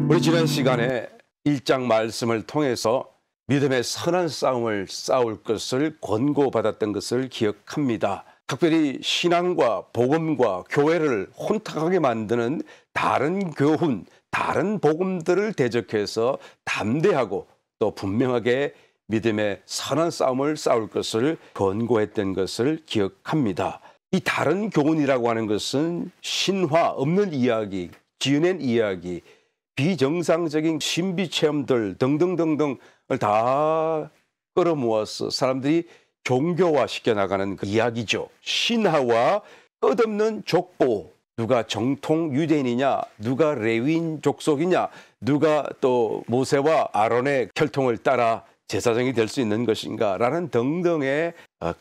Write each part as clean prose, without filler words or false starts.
우리 지난 시간에 1장 말씀을 통해서 믿음의 선한 싸움을 싸울 것을 권고받았던 것을 기억합니다. 특별히 신앙과 복음과 교회를 혼탁하게 만드는 다른 교훈, 다른 복음들을 대적해서 담대하고 또 분명하게 믿음의 선한 싸움을 싸울 것을 권고했던 것을 기억합니다. 이 다른 교훈이라고 하는 것은 신화 없는 이야기, 지어낸 이야기, 비정상적인 신비 체험들 등등등등을 다 끌어모아서 사람들이 종교화 시켜나가는 그 이야기죠. 신화와 끝없는 족보, 누가 정통 유대인이냐, 누가 레위인 족속이냐, 누가 또 모세와 아론의 혈통을 따라 제사장이 될 수 있는 것인가 라는 등등의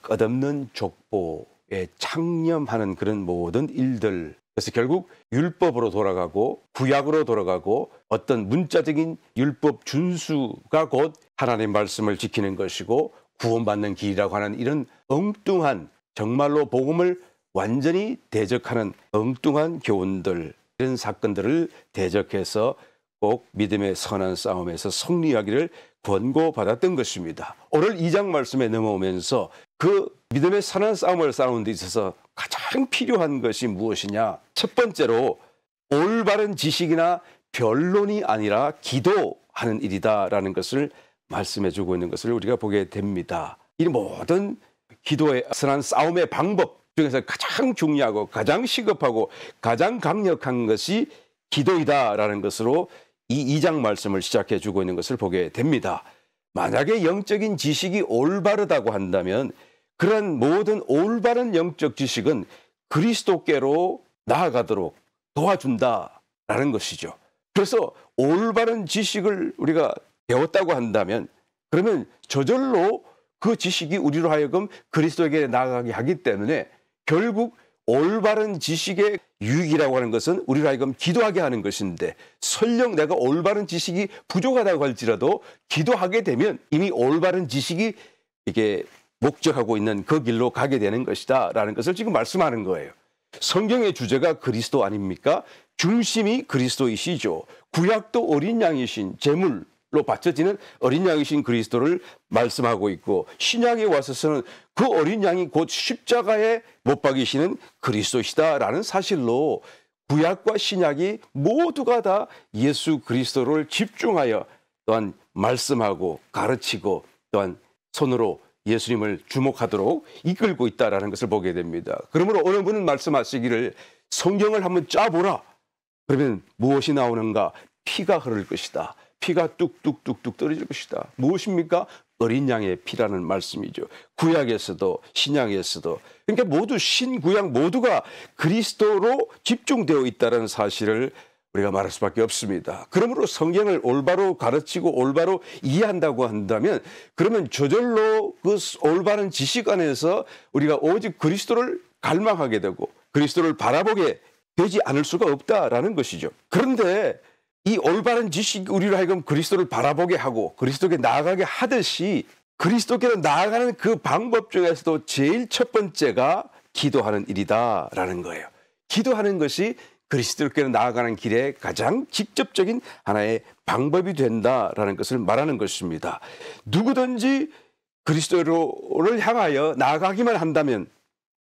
끝없는 족보에 창념하는 그런 모든 일들. 그래서 결국 율법으로 돌아가고 구약으로 돌아가고 어떤 문자적인 율법 준수가 곧 하나님의 말씀을 지키는 것이고 구원받는 길이라고 하는 이런 엉뚱한, 정말로 복음을 완전히 대적하는 엉뚱한 교훈들, 이런 사건들을 대적해서 꼭 믿음의 선한 싸움에서 승리하기를 권고받았던 것입니다. 오늘 2장 말씀에 넘어오면서 그 믿음의 선한 싸움을 싸우는 데 있어서 가장 필요한 것이 무엇이냐? 첫 번째로 올바른 지식이나 변론이 아니라 기도하는 일이다라는 것을 말씀해 주고 있는 것을 우리가 보게 됩니다. 이 모든 기도의 선한 싸움의 방법 중에서 가장 중요하고 가장 시급하고 가장 강력한 것이 기도이다라는 것으로 이 2장 말씀을 시작해 주고 있는 것을 보게 됩니다. 만약에 영적인 지식이 올바르다고 한다면 그런 모든 올바른 영적 지식은 그리스도께로 나아가도록 도와준다라는 것이죠. 그래서 올바른 지식을 우리가 배웠다고 한다면 그러면 저절로 그 지식이 우리로 하여금 그리스도에게 나아가게 하기 때문에 결국 올바른 지식의 유익이라고 하는 것은 우리로 하여금 기도하게 하는 것인데, 설령 내가 올바른 지식이 부족하다고 할지라도 기도하게 되면 이미 올바른 지식이 이게 목적하고 있는 그 길로 가게 되는 것이다 라는 것을 지금 말씀하는 거예요. 성경의 주제가 그리스도 아닙니까? 중심이 그리스도이시죠. 구약도 어린 양이신 제물로 바쳐지는 어린 양이신 그리스도를 말씀하고 있고, 신약에 와서서는 그 어린 양이 곧 십자가에 못 박이시는 그리스도시다라는 사실로 구약과 신약이 모두가 다 예수 그리스도를 집중하여 또한 말씀하고 가르치고 또한 손으로 예수님을 주목하도록 이끌고 있다라는 것을 보게 됩니다. 그러므로 어느 분은 말씀하시기를 성경을 한번 짜보라. 그러면 무엇이 나오는가? 피가 흐를 것이다. 피가 뚝뚝뚝뚝 떨어질 것이다. 무엇입니까? 어린 양의 피라는 말씀이죠. 구약에서도 신약에서도. 그러니까 모두 신구약 모두가 그리스도로 집중되어 있다는 사실을 우리가 말할 수밖에 없습니다. 그러므로 성경을 올바로 가르치고 올바로 이해한다고 한다면 그러면 저절로 그 올바른 지식 안에서 우리가 오직 그리스도를 갈망하게 되고 그리스도를 바라보게 되지 않을 수가 없다라는 것이죠. 그런데 이 올바른 지식이 우리로 하여금 그리스도를 바라보게 하고 그리스도께 나아가게 하듯이 그리스도께로 나아가는 그 방법 중에서도 제일 첫 번째가 기도하는 일이다라는 거예요. 기도하는 것이 그리스도께로 나아가는 길에 가장 직접적인 하나의 방법이 된다라는 것을 말하는 것입니다. 누구든지 그리스도를 향하여 나아가기만 한다면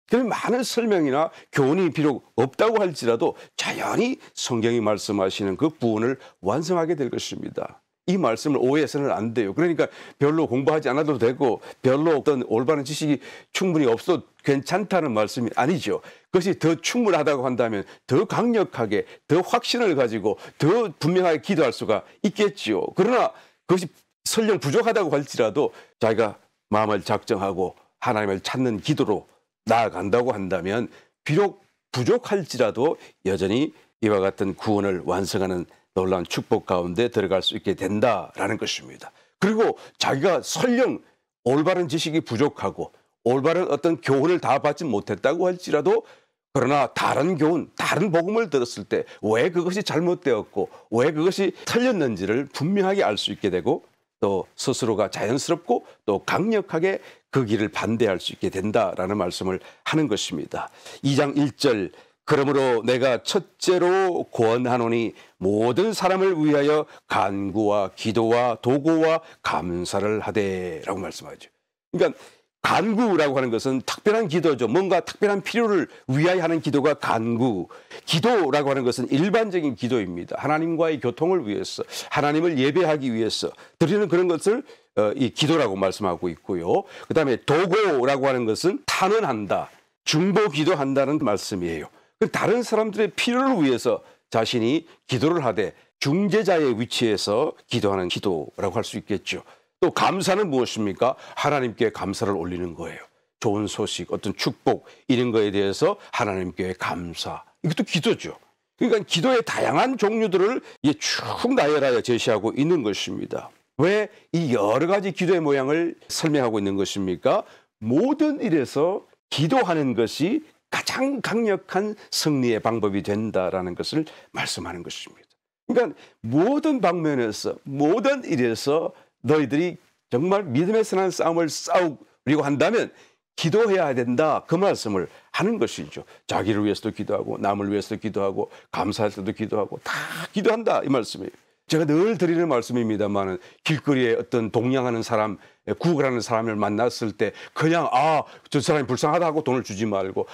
그런 많은 설명이나 교훈이 비록 없다고 할지라도 자연히 성경이 말씀하시는 그 부분을 완성하게 될 것입니다. 이 말씀을 오해해서는 안 돼요. 그러니까 별로 공부하지 않아도 되고 별로 어떤 올바른 지식이 충분히 없어도 괜찮다는 말씀이 아니죠. 그것이 더 충분하다고 한다면 더 강력하게 더 확신을 가지고 더 분명하게 기도할 수가 있겠지요. 그러나 그것이 설령 부족하다고 할지라도 자기가 마음을 작정하고 하나님을 찾는 기도로 나아간다고 한다면 비록 부족할지라도 여전히 이와 같은 구원을 완성하는 놀라운 축복 가운데 들어갈 수 있게 된다라는 것입니다. 그리고 자기가 설령 올바른 지식이 부족하고 올바른 어떤 교훈을 다 받지 못했다고 할지라도 그러나 다른 교훈, 다른 복음을 들었을 때 왜 그것이 잘못되었고 왜 그것이 틀렸는지를 분명하게 알 수 있게 되고 또 스스로가 자연스럽고 또 강력하게 그 길을 반대할 수 있게 된다라는 말씀을 하는 것입니다. 2장 1절 그러므로 내가 첫째로 권하노니 모든 사람을 위하여 간구와 기도와 도고와 감사를 하되라고 말씀하죠. 그러니까 간구라고 하는 것은 특별한 기도죠. 뭔가 특별한 필요를 위하여 하는 기도가 간구. 기도라고 하는 것은 일반적인 기도입니다. 하나님과의 교통을 위해서, 하나님을 예배하기 위해서 드리는 그런 것을 이 기도라고 말씀하고 있고요. 그다음에 도고라고 하는 것은 탄원한다, 중보 기도한다는 말씀이에요. 다른 사람들의 필요를 위해서 자신이 기도를 하되 중재자의 위치에서 기도하는 기도라고 할 수 있겠죠. 또 감사는 무엇입니까? 하나님께 감사를 올리는 거예요. 좋은 소식, 어떤 축복 이런 거에 대해서 하나님께 감사. 이것도 기도죠. 그러니까 기도의 다양한 종류들을 쭉 나열하여 제시하고 있는 것입니다. 왜 이 여러 가지 기도의 모양을 설명하고 있는 것입니까? 모든 일에서 기도하는 것이 가장 강력한 승리의 방법이 된다라는 것을 말씀하는 것입니다. 그러니까 모든 방면에서, 모든 일에서 너희들이 정말 믿음의 선한 싸움을 싸우려고 한다면 기도해야 된다, 그 말씀을 하는 것이죠. 자기를 위해서도 기도하고 남을 위해서도 기도하고 감사할 때도 기도하고 다 기도한다, 이 말씀이에요. 제가 늘 드리는 말씀입니다만 길거리에 어떤 동냥하는 사람, 구걸하는 사람을 만났을 때 그냥 저 사람이 불쌍하다 하고 돈을 주지 말고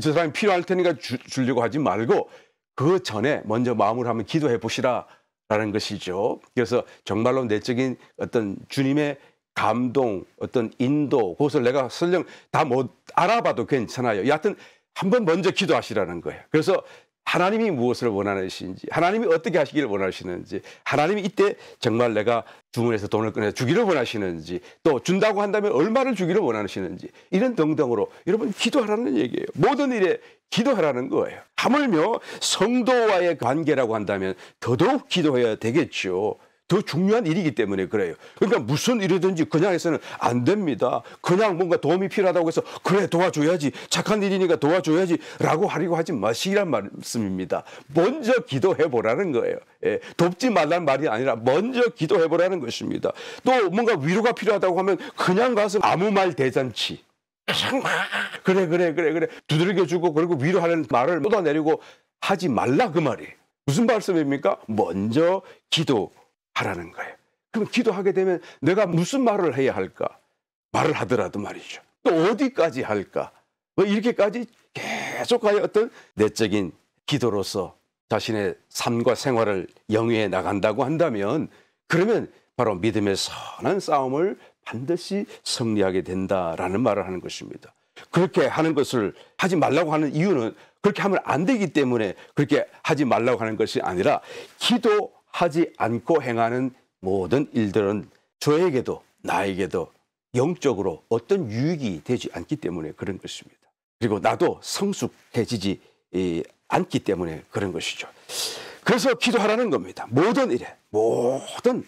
저 사람이 필요할 테니까 주려고 하지 말고 그 전에 먼저 마음을 한번 기도해 보시라 라는 것이죠. 그래서 정말로 내적인 어떤 주님의 감동, 어떤 인도, 그것을 내가 설령 다 못 알아봐도 괜찮아요. 여하튼 한번 먼저 기도하시라는 거예요. 그래서 하나님이 무엇을 원하시는지, 하나님이 어떻게 하시기를 원하시는지, 하나님이 이때 정말 내가 주머니에서 돈을 꺼내서 주기를 원하시는지, 또 준다고 한다면 얼마를 주기를 원하시는지, 이런 등등으로 여러분 기도하라는 얘기예요. 모든 일에 기도하라는 거예요. 하물며 성도와의 관계라고 한다면 더더욱 기도해야 되겠죠. 더 중요한 일이기 때문에 그래요. 그러니까 무슨 일이든지 그냥 해서는 안 됩니다. 그냥 뭔가 도움이 필요하다고 해서 그래 도와줘야지, 착한 일이니까 도와줘야지 라고 하려고 하지 마시란 말씀입니다. 먼저 기도해보라는 거예요. 돕지 말라는 말이 아니라 먼저 기도해보라는 것입니다. 또 뭔가 위로가 필요하다고 하면 그냥 가서 아무 말 대잔치, 그래 두들겨주고 그리고 위로하는 말을 쏟아내리고 하지 말라, 그 말이에요. 무슨 말씀입니까? 먼저 기도하라는 거예요. 그럼 기도하게 되면 내가 무슨 말을 해야 할까? 말을 하더라도 말이죠. 또 어디까지 할까? 이렇게까지 계속하여 어떤 내적인 기도로서 자신의 삶과 생활을 영위해 나간다고 한다면, 그러면 바로 믿음의 선한 싸움을 반드시 승리하게 된다라는 말을 하는 것입니다. 그렇게 하는 것을 하지 말라고 하는 이유는 그렇게 하면 안 되기 때문에 그렇게 하지 말라고 하는 것이 아니라, 기도하지 않고 행하는 모든 일들은 저에게도 나에게도 영적으로 어떤 유익이 되지 않기 때문에 그런 것입니다. 그리고 나도 성숙해지지 않기 때문에 그런 것이죠. 그래서 기도하라는 겁니다. 모든 일에, 모든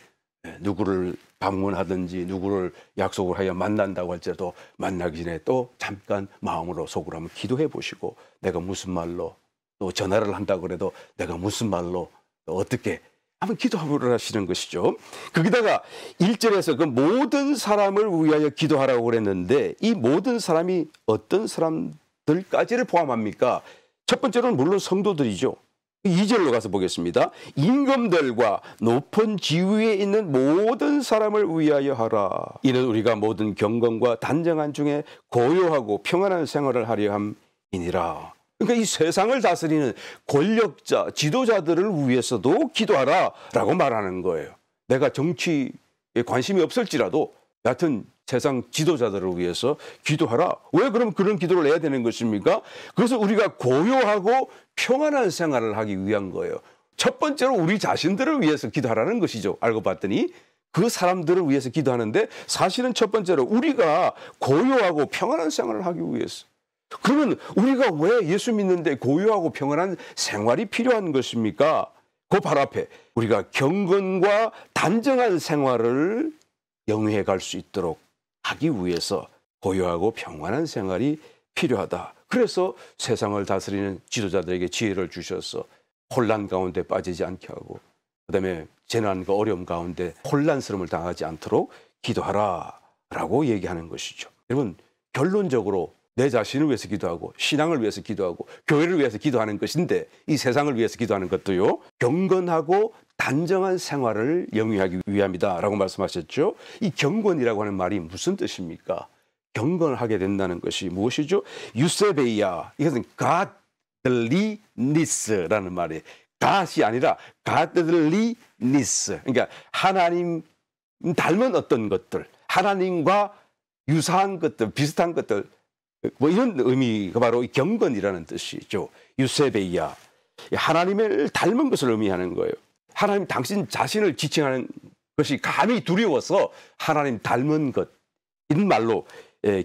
누구를 방문하든지 누구를 약속을 하여 만난다고 할지라도 만나기 전에 또 잠깐 마음으로 속으로 한번 기도해 보시고, 내가 무슨 말로, 또 전화를 한다고 그래도 내가 무슨 말로 어떻게 한번 기도하라 하시는 것이죠. 거기다가 1절에서 그 모든 사람을 위하여 기도하라고 그랬는데, 이 모든 사람이 어떤 사람들까지를 포함합니까? 첫 번째로는 물론 성도들이죠. 2절로 가서 보겠습니다. 임금들과 높은 지위에 있는 모든 사람을 위하여 하라. 이는 우리가 모든 경건과 단정한 중에 고요하고 평안한 생활을 하려 함이니라. 그러니까 이 세상을 다스리는 권력자, 지도자들을 위해서도 기도하라라고 말하는 거예요. 내가 정치에 관심이 없을지라도 여하튼 세상 지도자들을 위해서 기도하라. 왜 그럼 그런 기도를 해야 되는 것입니까? 그래서 우리가 고요하고 평안한 생활을 하기 위한 거예요. 첫 번째로 우리 자신들을 위해서 기도하라는 것이죠. 알고 봤더니 그 사람들을 위해서 기도하는데, 사실은 첫 번째로 우리가 고요하고 평안한 생활을 하기 위해서. 그러면 우리가 왜 예수 믿는데 고요하고 평안한 생활이 필요한 것입니까? 그 바로 앞에 우리가 경건과 단정한 생활을 영위해 갈 수 있도록 하기 위해서 고요하고 평안한 생활이 필요하다. 그래서 세상을 다스리는 지도자들에게 지혜를 주셔서 혼란 가운데 빠지지 않게 하고, 그다음에 재난과 어려움 가운데 혼란스러움을 당하지 않도록 기도하라라고 얘기하는 것이죠. 여러분, 결론적으로 내 자신을 위해서 기도하고 신앙을 위해서 기도하고 교회를 위해서 기도하는 것인데 이 세상을 위해서 기도하는 것도요. 경건하고 단정한 생활을 영위하기 위함이다라고 말씀하셨죠. 이 경건이라고 하는 말이 무슨 뜻입니까? 경건하게 된다는 것이 무엇이죠? 유세베이아, 이것은 godliness라는 말이에요. god이 아니라 godliness. 그러니까 하나님 닮은 어떤 것들, 하나님과 유사한 것들, 비슷한 것들, 뭐 이런 의미가 바로 경건이라는 뜻이죠. 유세베이아, 하나님을 닮은 것을 의미하는 거예요. 하나님 당신 자신을 지칭하는 것이 감히 두려워서 하나님 닮은 것, 이런 말로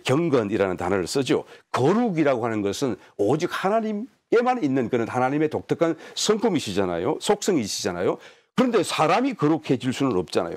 경건이라는 단어를 쓰죠. 거룩이라고 하는 것은 오직 하나님에만 있는 그런 하나님의 독특한 성품이시잖아요. 속성이시잖아요. 그런데 사람이 거룩해질 수는 없잖아요.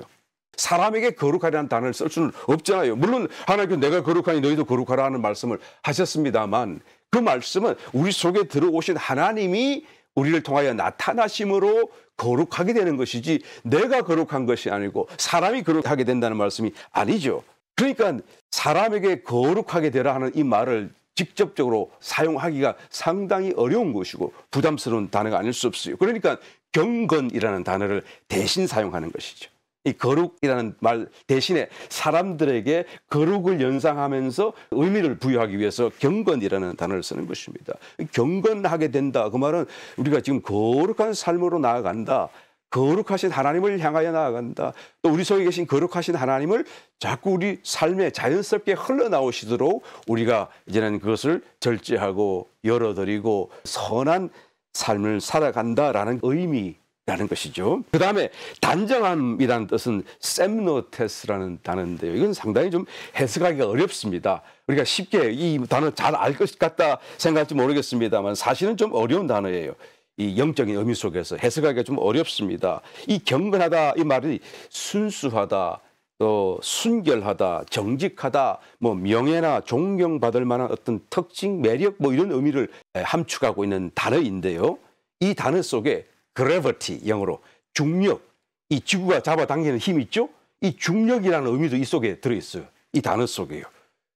사람에게 거룩하라는 단어를 쓸 수는 없잖아요. 물론 하나님께서 내가 거룩하니 너희도 거룩하라 하는 말씀을 하셨습니다만 그 말씀은 우리 속에 들어오신 하나님이 우리를 통하여 나타나심으로 거룩하게 되는 것이지 내가 거룩한 것이 아니고 사람이 거룩하게 된다는 말씀이 아니죠. 그러니까 사람에게 거룩하게 되라 하는 이 말을 직접적으로 사용하기가 상당히 어려운 것이고 부담스러운 단어가 아닐 수 없어요. 그러니까 경건이라는 단어를 대신 사용하는 것이죠. 이 거룩이라는 말 대신에 사람들에게 거룩을 연상하면서 의미를 부여하기 위해서 경건이라는 단어를 쓰는 것입니다. 경건하게 된다. 그 말은 우리가 지금 거룩한 삶으로 나아간다. 거룩하신 하나님을 향하여 나아간다. 또 우리 속에 계신 거룩하신 하나님을 자꾸 우리 삶에 자연스럽게 흘러나오시도록 우리가 이제는 그것을 절제하고 열어드리고 선한 삶을 살아간다라는 의미라는 것이죠. 그 다음에 단정함이라는 뜻은 셈노테스라는 단어인데요. 이건 상당히 좀 해석하기가 어렵습니다. 우리가 쉽게 이 단어 잘 알 것 같다 생각할지 모르겠습니다만 사실은 좀 어려운 단어예요. 이 영적인 의미 속에서 해석하기가 좀 어렵습니다. 이 경건하다 이 말이 순수하다, 또 순결하다, 정직하다, 뭐 명예나 존경받을 만한 어떤 특징, 매력 뭐 이런 의미를 함축하고 있는 단어인데요. 이 단어 속에 gravity, 영어로 중력, 이 지구가 잡아당기는 힘 있죠? 이 중력이라는 의미도 이 속에 들어있어요. 이 단어 속에요.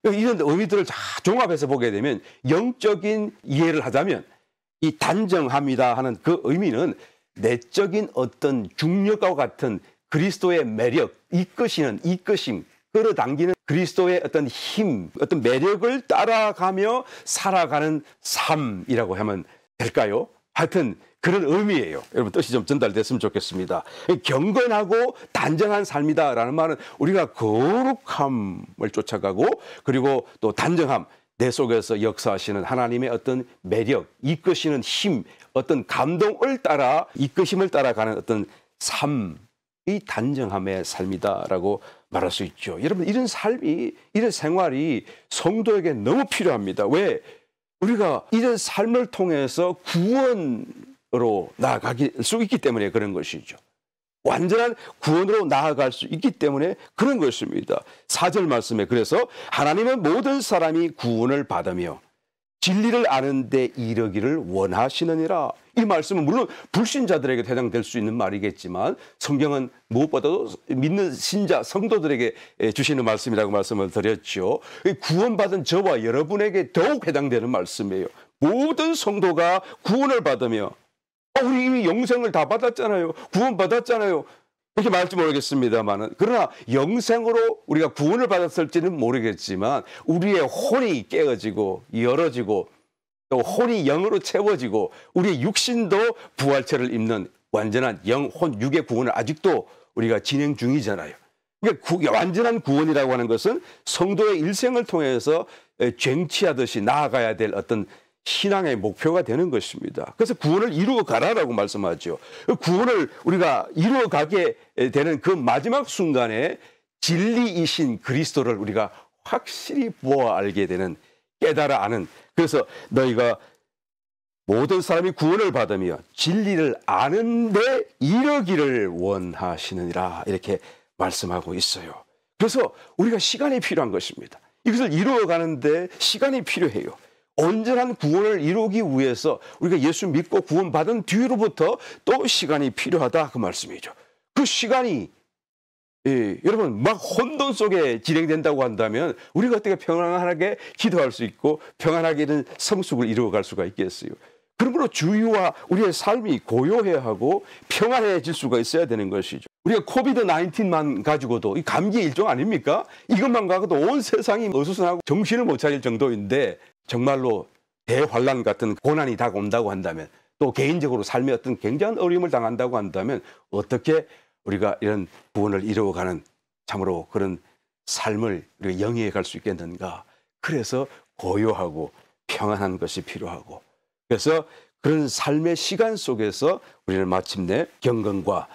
이런 의미들을 다 종합해서 보게 되면 영적인 이해를 하자면 이 단정합니다 하는 그 의미는 내적인 어떤 중력과 같은 그리스도의 매력, 이끄심, 끌어당기는 그리스도의 어떤 힘, 어떤 매력을 따라가며 살아가는 삶이라고 하면 될까요? 하여튼 그런 의미예요. 여러분 뜻이 좀 전달됐으면 좋겠습니다. 경건하고 단정한 삶이다라는 말은 우리가 거룩함을 쫓아가고 그리고 또 단정함, 내 속에서 역사하시는 하나님의 어떤 매력, 이끄시는 힘, 어떤 감동을 따라 이끄심을 따라가는 어떤 삶이 단정함의 삶이다라고 말할 수 있죠. 여러분 이런 삶이, 이런 생활이 성도에게 너무 필요합니다. 왜? 우리가 이런 삶을 통해서 구원으로 나아갈 수 있기 때문에 그런 것이죠. 완전한 구원으로 나아갈 수 있기 때문에 그런 것입니다. 4절 말씀에 그래서 하나님은 모든 사람이 구원을 받으며 진리를 아는 데 이르기를 원하시느니라. 이 말씀은 물론 불신자들에게 해당될 수 있는 말이겠지만 성경은 무엇보다도 믿는 신자 성도들에게 주시는 말씀이라고 말씀을 드렸죠. 구원받은 저와 여러분에게 더욱 해당되는 말씀이에요. 모든 성도가 구원을 받으며 우리 이미 영생을 다 받았잖아요. 구원 받았잖아요. 그렇게 말할지 모르겠습니다만 그러나 영생으로 우리가 구원을 받았을지는 모르겠지만 우리의 혼이 깨어지고 열어지고 또 혼이 영으로 채워지고 우리의 육신도 부활체를 입는 완전한 영, 혼, 육의 구원을 아직도 우리가 진행 중이잖아요. 그러니까 완전한 구원이라고 하는 것은 성도의 일생을 통해서 쟁취하듯이 나아가야 될 어떤 신앙의 목표가 되는 것입니다. 그래서 구원을 이루어 가라라고 말씀하죠. 구원을 우리가 이루어 가게 되는 그 마지막 순간에 진리이신 그리스도를 우리가 확실히 보아 알게 되는, 깨달아 아는, 그래서 너희가 모든 사람이 구원을 받으며 진리를 아는 데 이르기를 원하시느니라 이렇게 말씀하고 있어요. 그래서 우리가 시간이 필요한 것입니다. 이것을 이루어 가는데 시간이 필요해요. 온전한 구원을 이루기 위해서 우리가 예수 믿고 구원받은 뒤로부터 또 시간이 필요하다 그 말씀이죠. 그 시간이 예, 여러분 막 혼돈 속에 진행된다고 한다면 우리가 어떻게 평안하게 기도할 수 있고 평안하게 이런 성숙을 이루어갈 수가 있겠어요. 그러므로 주의와 우리의 삶이 고요해야 하고 평안해질 수가 있어야 되는 것이죠. 우리가 코비드-19만 가지고도 이 감기 일종 아닙니까? 이것만 가지고도 온 세상이 어수선하고 정신을 못 차릴 정도인데 정말로 대환란 같은 고난이 다가온다고 한다면 또 개인적으로 삶에 어떤 굉장한 어려움을 당한다고 한다면 어떻게 우리가 이런 구원을 이루어가는 참으로 그런 삶을 우리가 영위해 갈 수 있겠는가. 그래서 고요하고 평안한 것이 필요하고 그래서 그런 삶의 시간 속에서 우리는 마침내 경건과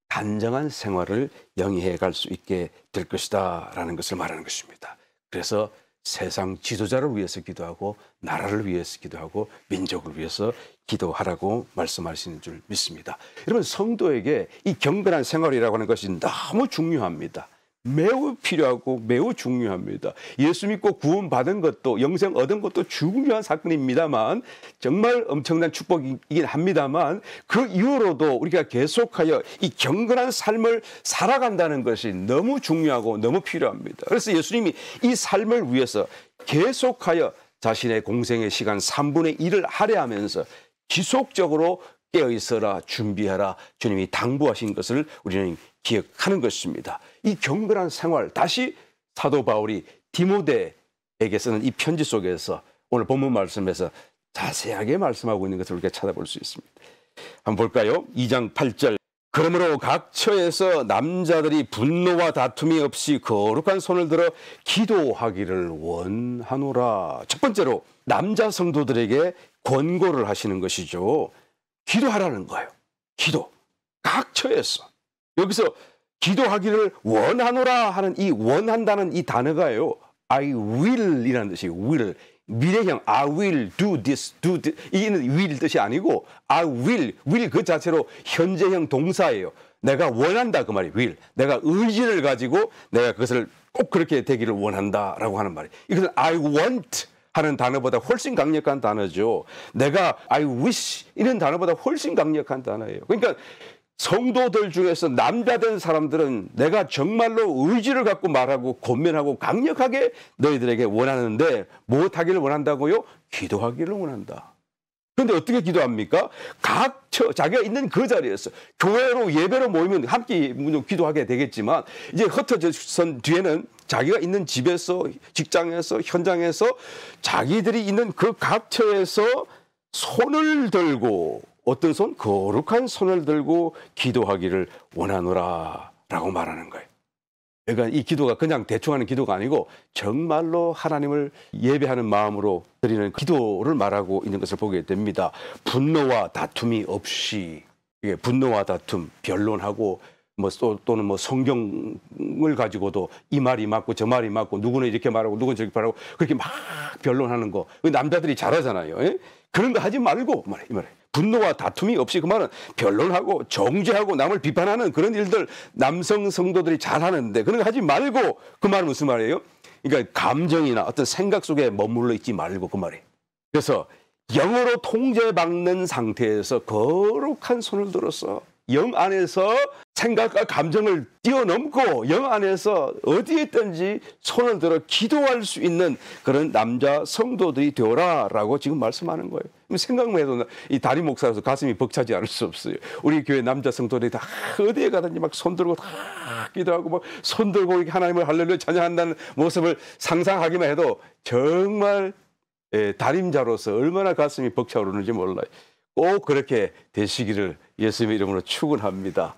단정한 생활을 영위해 갈 수 있게 될 것이다 라는 것을 말하는 것입니다. 그래서 세상 지도자를 위해서 기도하고 나라를 위해서 기도하고 민족을 위해서 기도하라고 말씀하시는 줄 믿습니다. 여러분 성도에게 이 경건한 생활이라고 하는 것이 너무 중요합니다. 매우 필요하고 매우 중요합니다. 예수 믿고 구원받은 것도 영생 얻은 것도 중요한 사건입니다만 정말 엄청난 축복이긴 합니다만 그 이후로도 우리가 계속하여 이 경건한 삶을 살아간다는 것이 너무 중요하고 너무 필요합니다. 그래서 예수님이 이 삶을 위해서 계속하여 자신의 공생의 시간 3분의 1을 할애하면서 지속적으로 깨어있어라 준비하라 주님이 당부하신 것을 우리는 기억하는 것입니다. 이 경건한 생활 다시 사도 바울이 디모데에게 쓰는 이 편지 속에서 오늘 본문 말씀에서 자세하게 말씀하고 있는 것을 우리가 찾아볼 수 있습니다. 한번 볼까요? 2장 8절 그러므로 각 처에서 남자들이 분노와 다툼이 없이 거룩한 손을 들어 기도하기를 원하노라. 첫 번째로 남자 성도들에게 권고를 하시는 것이죠. 기도하라는 거예요. 기도. 각 처에서. 여기서 기도하기를 원하노라 하는 이 원한다는 이 단어가요. I will 이라는 뜻이에요. will. 미래형 I will do this, do this. 이는 will 뜻이 아니고 I will 그 자체로 현재형 동사예요. 내가 원한다 그 말이 will. 내가 의지를 가지고 내가 그것을 꼭 그렇게 되기를 원한다라고 하는 말이에요. 이것은 I want 하는 단어보다 훨씬 강력한 단어죠. 내가 I wish 이런 단어보다 훨씬 강력한 단어예요. 그러니까 성도들 중에서 남자된 사람들은 내가 정말로 의지를 갖고 말하고 권면하고 강력하게 너희들에게 원하는데 무엇하기를 원한다고요? 기도하기를 원한다. 그런데 어떻게 기도합니까? 자기가 있는 그 자리에서 교회로 예배로 모이면 함께 기도하게 되겠지만 이제 흩어진 뒤에는 자기가 있는 집에서 직장에서 현장에서 자기들이 있는 그 각처에서 손을 들고 어떤 손? 거룩한 손을 들고 기도하기를 원하노라 라고 말하는 거예요. 그러니까 이 기도가 그냥 대충 하는 기도가 아니고 정말로 하나님을 예배하는 마음으로 드리는 기도를 말하고 있는 것을 보게 됩니다. 분노와 다툼이 없이 분노와 다툼, 변론하고 또는 성경을 가지고도 이 말이 맞고 저 말이 맞고 누구는 이렇게 말하고 누구는 저렇게 말하고 그렇게 막 변론하는 거 남자들이 잘하잖아요. 예? 그런 거 하지 말고 이 말이에요. 분노와 다툼이 없이 그 말은 변론하고 정죄하고 남을 비판하는 그런 일들 남성 성도들이 잘하는데 그런 거 하지 말고 그 말은 무슨 말이에요? 그러니까 감정이나 어떤 생각 속에 머물러 있지 말고 그 말이에요. 그래서 영으로 통제받는 상태에서 거룩한 손을 들어서 영 안에서 생각과 감정을 뛰어넘고 영 안에서 어디에 있든지 손을 들어 기도할 수 있는 그런 남자 성도들이 되어라라고 지금 말씀하는 거예요. 생각만 해도 이 담임 목사로서 가슴이 벅차지 않을 수 없어요. 우리 교회 남자 성도들이 다 어디에 가든지 막 손 들고 다 기도하고 막 손 들고 이렇게 하나님을 할렐루야 찬양한다는 모습을 상상하기만 해도 정말 담임자로서 얼마나 가슴이 벅차오르는지 몰라요. 꼭 그렇게 되시기를 예수님의 이름으로 축원합니다.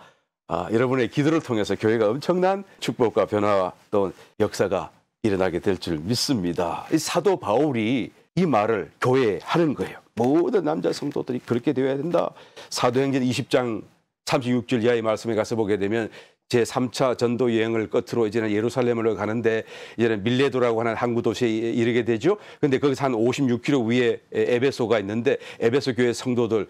여러분의 기도를 통해서 교회가 엄청난 축복과 변화와 또 역사가 일어나게 될 줄 믿습니다. 이 사도 바울이 이 말을 교회에 하는 거예요. 모든 남자 성도들이 그렇게 되어야 된다. 사도행전 20장 36절 이하의 말씀에 가서 보게 되면 제3차 전도 여행을 끝으로 이제는 예루살렘으로 가는데 이제는 밀레도라고 하는 항구 도시에 이르게 되죠. 그런데 거기서 한 56km 위에 에베소가 있는데 에베소 교회 성도들을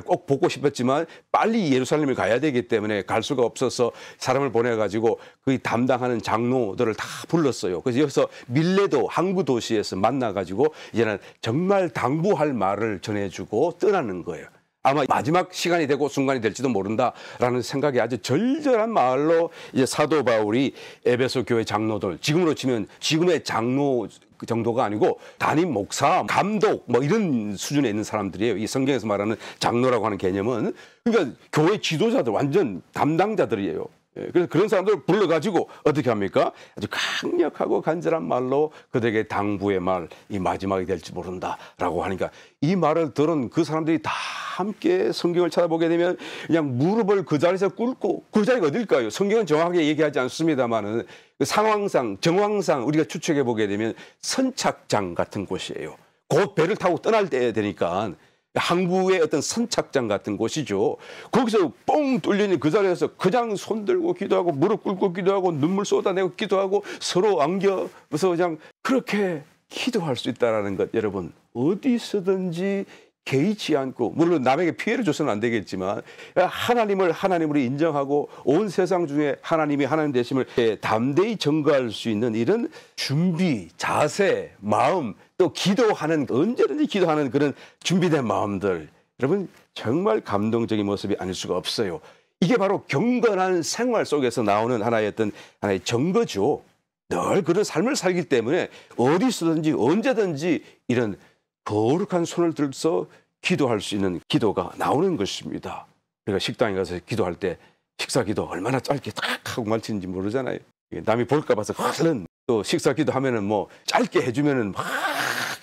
꼭 보고 싶었지만 빨리 예루살렘을 가야 되기 때문에 갈 수가 없어서 사람을 보내가지고 그 담당하는 장로들을 다 불렀어요. 그래서 여기서 밀레도 항구 도시에서 만나가지고 이제는 정말 당부할 말을 전해주고 떠나는 거예요. 아마 마지막 시간이 되고 순간이 될지도 모른다라는 생각이 아주 절절한 말로 이제 사도 바울이 에베소 교회 장로들, 지금으로 치면 지금의 장로 그 정도가 아니고 담임 목사, 감독 뭐 이런 수준에 있는 사람들이에요. 이 성경에서 말하는 장로라고 하는 개념은 그러니까 교회 지도자들, 완전 담당자들이에요. 그래서 그런 사람들을 불러가지고 어떻게 합니까? 아주 강력하고 간절한 말로 그들에게 당부의 말, 이 마지막이 될지 모른다라고 하니까 이 말을 들은 그 사람들이 다 함께 성경을 찾아보게 되면 그냥 무릎을 그 자리에서 꿇고, 그 자리가 어딜까요? 성경은 정확하게 얘기하지 않습니다만은 그 상황상, 정황상 우리가 추측해 보게 되면 선착장 같은 곳이에요. 곧 배를 타고 떠날 때 되니까 항구의 어떤 선착장 같은 곳이죠. 거기서 뻥 뚫리는 그 자리에서 그냥 손 들고 기도하고 무릎 꿇고 기도하고 눈물 쏟아내고 기도하고 서로 안겨서 그냥 그렇게 기도할 수 있다는 것, 여러분 어디서든지 개의치 않고, 물론 남에게 피해를 줘서는 안 되겠지만 하나님을 하나님으로 인정하고 온 세상 중에 하나님이 하나님 되심을 담대히 전가할 수 있는 이런 준비, 자세, 마음, 또 기도하는, 언제든지 기도하는 그런 준비된 마음들, 여러분 정말 감동적인 모습이 아닐 수가 없어요. 이게 바로 경건한 생활 속에서 나오는 하나의 증거죠. 늘 그런 삶을 살기 때문에 어디서든지 언제든지 이런 거룩한 손을 들어서 기도할 수 있는 기도가 나오는 것입니다. 우리가 식당에 가서 기도할 때 식사 기도 얼마나 짧게 딱 하고 말치는지 모르잖아요. 남이 볼까 봐서 얼른, 또 식사 기도하면은 뭐 짧게 해주면은 막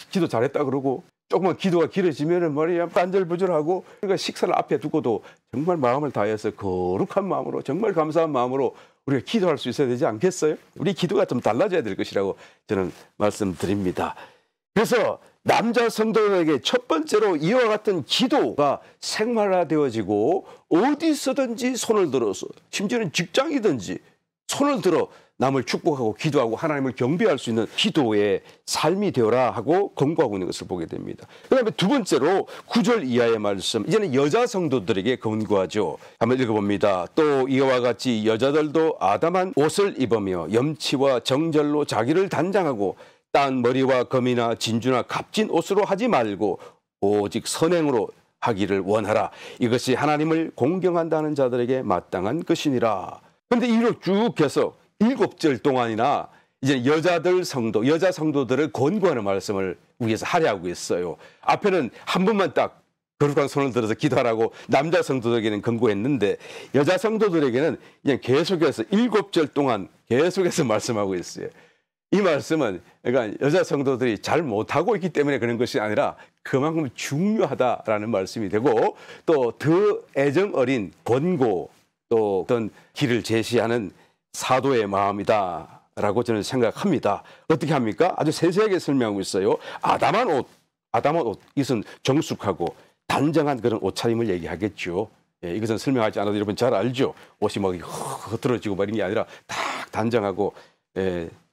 기도 잘했다 그러고, 조금만 기도가 길어지면은 머리가 딴절부절하고, 그러니까 식사를 앞에 두고도 정말 마음을 다해서 거룩한 마음으로, 정말 감사한 마음으로 우리가 기도할 수 있어야 되지 않겠어요? 우리 기도가 좀 달라져야 될 것이라고 저는 말씀드립니다. 그래서 남자 성도들에게 첫 번째로 이와 같은 기도가 생활화되어지고 어디서든지 손을 들어서, 심지어는 직장이든지 손을 들어 남을 축복하고 기도하고 하나님을 경배할 수 있는 기도의 삶이 되어라 하고 권고하고 있는 것을 보게 됩니다. 그다음에 두 번째로 9절 이하의 말씀, 이제는 여자 성도들에게 권고하죠. 한번 읽어봅니다. 또 이와 같이 여자들도 아담한 옷을 입으며 염치와 정절로 자기를 단장하고 딴 머리와 검이나 진주나 값진 옷으로 하지 말고 오직 선행으로 하기를 원하라. 이것이 하나님을 공경한다는 자들에게 마땅한 것이니라. 그런데 이로 쭉 해서 7절 동안이나 이제 여자들 성도, 여자 성도들을 권고하는 말씀을 위해서 하려고 했어요. 앞에는 한 번만 딱 거룩한 손을 들어서 기도하라고 남자 성도들에게는 권고했는데, 여자 성도들에게는 그냥 계속해서 7절 동안 계속해서 말씀하고 있어요. 이 말씀은 그러니까 여자 성도들이 잘 못하고 있기 때문에 그런 것이 아니라 그만큼 중요하다라는 말씀이 되고, 또 더 애정 어린 권고, 또 어떤 길을 제시하는 사도의 마음이다라고 저는 생각합니다. 어떻게 합니까? 아주 세세하게 설명하고 있어요. 아담한 옷, 이것은 정숙하고 단정한 그런 옷차림을 얘기하겠죠. 예, 이것은 설명하지 않아도 여러분 잘 알죠. 옷이 막 흐트러지고 막 이런 게 아니라 딱 단정하고,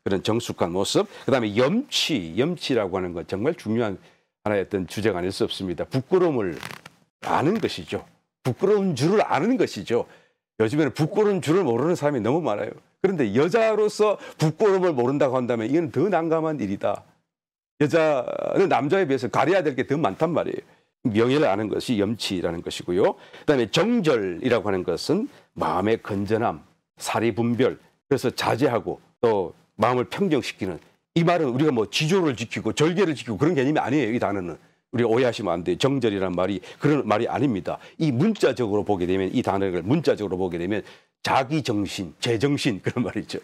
그런 정숙한 모습. 그다음에 염치라고 하는 건 정말 중요한 하나의 어떤 주제가 아닐 수 없습니다. 부끄러움을 아는 것이죠. 부끄러운 줄을 아는 것이죠. 요즘에는 부끄러운 줄을 모르는 사람이 너무 많아요. 그런데 여자로서 부끄러움을 모른다고 한다면 이건 더 난감한 일이다. 여자는 남자에 비해서 가려야 될 게 더 많단 말이에요. 명예를 아는 것이 염치라는 것이고요. 그다음에 정절이라고 하는 것은 마음의 건전함, 사리분별, 그래서 자제하고 또 마음을 평정시키는, 이 말은 우리가 뭐 지조를 지키고 절개를 지키고 그런 개념이 아니에요. 이 단어는 우리가 오해하시면 안 돼요. 정절이라는 말이 그런 말이 아닙니다. 이 문자적으로 보게 되면, 이 단어를 문자적으로 보게 되면 자기 정신, 제정신, 그런 말이죠.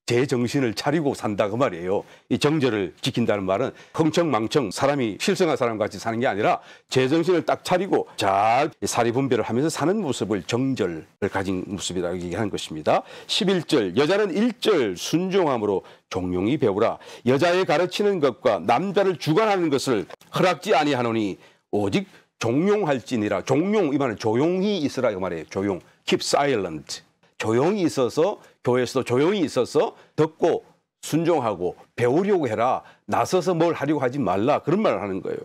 제 정신을 차리고 산다 그 말이에요. 이 정절을 지킨다는 말은 흥청망청 사람이 실성한 사람 같이 사는 게 아니라 제 정신을 딱 차리고 잘 사리분별을 하면서 사는 모습을 정절을 가진 모습이라고 얘기하는 것입니다. 11절, 여자는 1절 순종함으로 종용히 배우라. 여자의 가르치는 것과 남자를 주관하는 것을 허락지 아니하노니 오직 종용할지니라. 종용, 이 말은 조용히 있으라 이 말이에요. 조용, keep silent. 조용히 있어서, 교회에서도 조용히 있어서 듣고 순종하고 배우려고 해라. 나서서 뭘 하려고 하지 말라. 그런 말을 하는 거예요.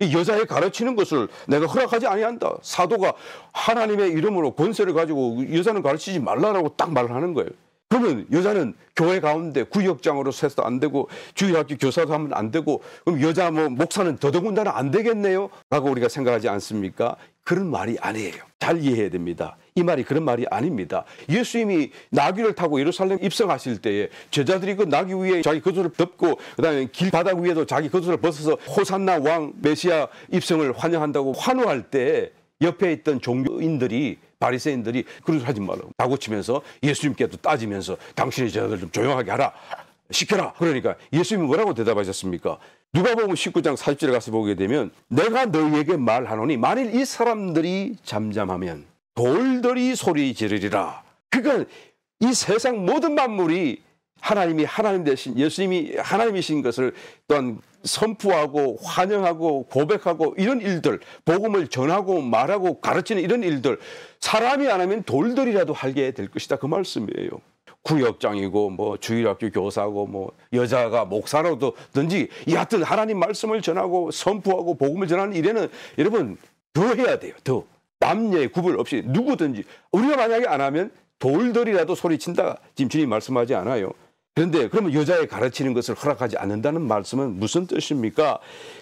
이 여자의 가르치는 것을 내가 허락하지 아니한다. 사도가 하나님의 이름으로 권세를 가지고 여자는 가르치지 말라라고 딱 말을 하는 거예요. 그러면 여자는 교회 가운데 구역장으로 세도 안 되고 주일학교 교사도 하면 안 되고, 그럼 여자 목사는 더더군다나 안 되겠네요? 라고 우리가 생각하지 않습니까? 그런 말이 아니에요. 잘 이해해야 됩니다. 이 말이 그런 말이 아닙니다. 예수님이 나귀를 타고 예루살렘 입성하실 때에 제자들이 그 나귀 위에 자기 겉옷을 덮고 그다음에 길바닥 위에도 자기 겉옷을 벗어서 호산나 왕 메시아 입성을 환영한다고 환호할 때 옆에 있던 종교인들이 바리새인들이 그런 소리 하지 말라고 다고치면서 예수님께도 따지면서 당신의 제자들 좀 조용하게 하라. 시켜라. 그러니까 예수님이 뭐라고 대답하셨습니까? 누가복음 19장 40절에 가서 보게 되면 내가 너희에게 말하노니 만일 이 사람들이 잠잠하면 돌들이 소리 지르리라. 그러니까 이 세상 모든 만물이 하나님이 하나님 대신 예수님이 하나님이신 것을 또한 선포하고 환영하고 고백하고 이런 일들, 복음을 전하고 말하고 가르치는 이런 일들 사람이 안 하면 돌들이라도 하게 될 것이다. 그 말씀이에요. 구역장이고 뭐 주일학교 교사고 뭐 여자가 목사로든지 여하튼 하나님 말씀을 전하고 선포하고 복음을 전하는 일에는 여러분 더 해야 돼요. 더 남녀의 구분 없이 누구든지 우리가 만약에 안 하면 돌들이라도 소리친다. 지금 주님 말씀하지 않아요. 그런데 그러면 여자에 가르치는 것을 허락하지 않는다는 말씀은 무슨 뜻입니까?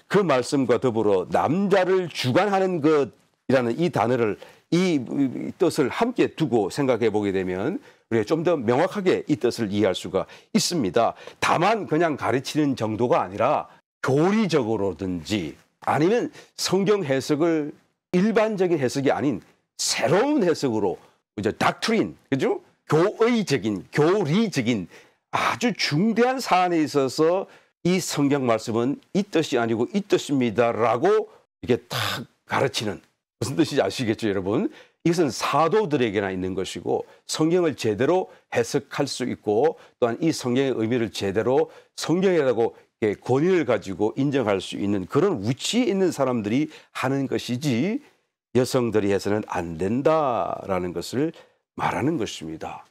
그 말씀과 더불어 남자를 주관하는 것이라는 이 단어를 이 뜻을 함께 두고 생각해 보게 되면 우리가 좀 더 명확하게 이 뜻을 이해할 수가 있습니다. 다만 그냥 가르치는 정도가 아니라 교리적으로든지 아니면 성경 해석을 일반적인 해석이 아닌 새로운 해석으로 이제 닥트린, 그죠? 교의적인, 교리적인 아주 중대한 사안에 있어서 이 성경 말씀은 이 뜻이 아니고 이 뜻입니다라고 이렇게 탁 가르치는 무슨 뜻인지 아시겠죠, 여러분? 이것은 사도들에게나 있는 것이고 성경을 제대로 해석할 수 있고 또한 이 성경의 의미를 제대로 성경이라고 권위를 가지고 인정할 수 있는 그런 위치에 있는 사람들이 하는 것이지 여성들이 해서는 안 된다라는 것을 말하는 것입니다.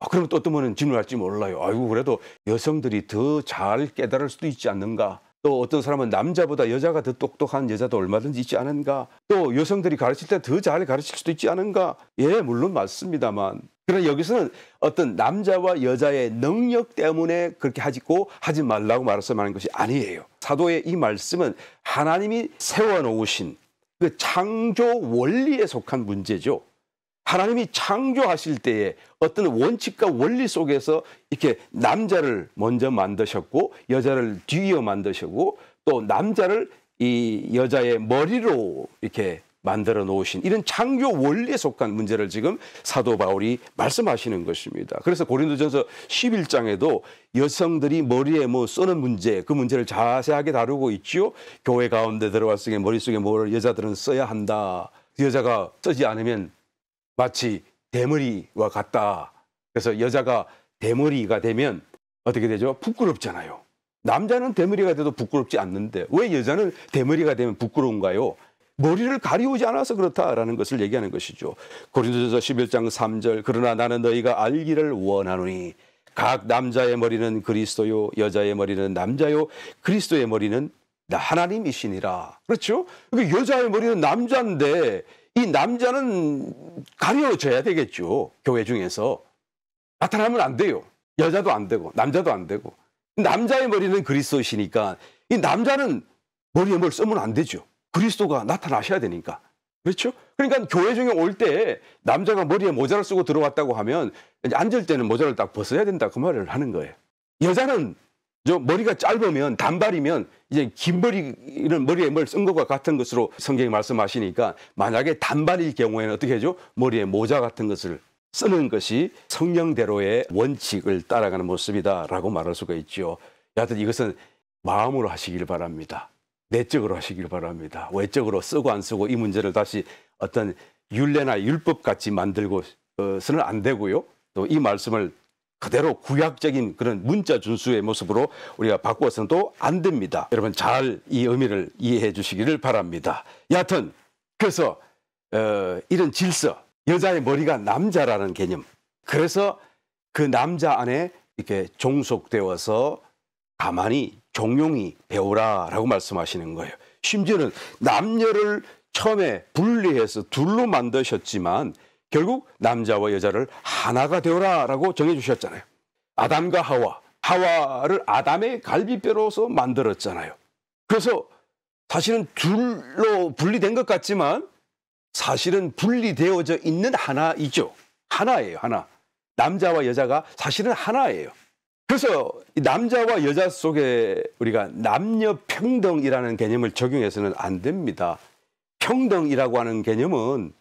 그럼 또 어떤 분은 질문할지 몰라요. 아이고 그래도 여성들이 더 잘 깨달을 수도 있지 않는가? 또 어떤 사람은 남자보다 여자가 더 똑똑한 여자도 얼마든지 있지 않은가? 또 여성들이 가르칠 때 더 잘 가르칠 수도 있지 않은가? 예, 물론 맞습니다만 그러나 여기서는 어떤 남자와 여자의 능력 때문에 그렇게 하지 말라고 말씀하는 것이 아니에요. 사도의 이 말씀은 하나님이 세워놓으신 그 창조 원리에 속한 문제죠. 하나님이 창조하실 때에 어떤 원칙과 원리 속에서 이렇게 남자를 먼저 만드셨고 여자를 뒤이어 만드셨고 또 남자를 이 여자의 머리로 이렇게 만들어 놓으신 이런 창조 원리에 속한 문제를 지금 사도 바울이 말씀하시는 것입니다. 그래서 고린도전서 11장에도 여성들이 머리에 뭐 쓰는 문제, 그 문제를 자세하게 다루고 있죠. 교회 가운데 들어왔을 때 머릿속에 뭘 여자들은 써야 한다. 여자가 쓰지 않으면 마치 대머리와 같다. 그래서 여자가 대머리가 되면 어떻게 되죠? 부끄럽잖아요. 남자는 대머리가 돼도 부끄럽지 않는데 왜 여자는 대머리가 되면 부끄러운가요? 머리를 가리우지 않아서 그렇다라는 것을 얘기하는 것이죠. 고린도전서 11장 3절 그러나 나는 너희가 알기를 원하노니 각 남자의 머리는 그리스도요 여자의 머리는 남자요 그리스도의 머리는 하나님이시니라. 그렇죠? 그러니까 여자의 머리는 남자인데 이 남자는 가려져야 되겠죠. 교회 중에서. 나타나면 안 돼요. 여자도 안 되고 남자도 안 되고. 남자의 머리는 그리스도시니까 이 남자는 머리에 뭘 쓰면 안 되죠. 그리스도가 나타나셔야 되니까. 그렇죠? 그러니까 교회 중에 올 때 남자가 머리에 모자를 쓰고 들어왔다고 하면 앉을 때는 모자를 딱 벗어야 된다 그 말을 하는 거예요. 여자는 머리가 짧으면 단발이면 이제 긴 머리는 머리에 뭘 쓴 것과 같은 것으로 성경이 말씀하시니까 만약에 단발일 경우에는 어떻게 하죠? 머리에 모자 같은 것을 쓰는 것이 성령대로의 원칙을 따라가는 모습이다라고 말할 수가 있죠. 여하튼 이것은 마음으로 하시길 바랍니다. 내적으로 하시길 바랍니다. 외적으로 쓰고 안 쓰고 이 문제를 다시 어떤 율례나 율법 같이 만들고서는 안 되고요. 또 이 말씀을 그대로 구약적인 그런 문자 준수의 모습으로 우리가 바꾸어서는 또 안 됩니다. 여러분 잘 이 의미를 이해해 주시기를 바랍니다. 여하튼 그래서 이런 질서, 여자의 머리가 남자라는 개념. 그래서 그 남자 안에 이렇게 종속되어서 가만히 종용이 배우라라고 말씀하시는 거예요. 심지어는 남녀를 처음에 분리해서 둘로 만드셨지만 결국 남자와 여자를 하나가 되어라라고 정해주셨잖아요. 아담과 하와를 아담의 갈비뼈로서 만들었잖아요. 그래서 사실은 둘로 분리된 것 같지만 사실은 분리되어져 있는 하나이죠. 하나예요, 하나. 남자와 여자가 사실은 하나예요. 그래서 이 남자와 여자 속에 우리가 남녀 평등이라는 개념을 적용해서는 안 됩니다. 평등이라고 하는 개념은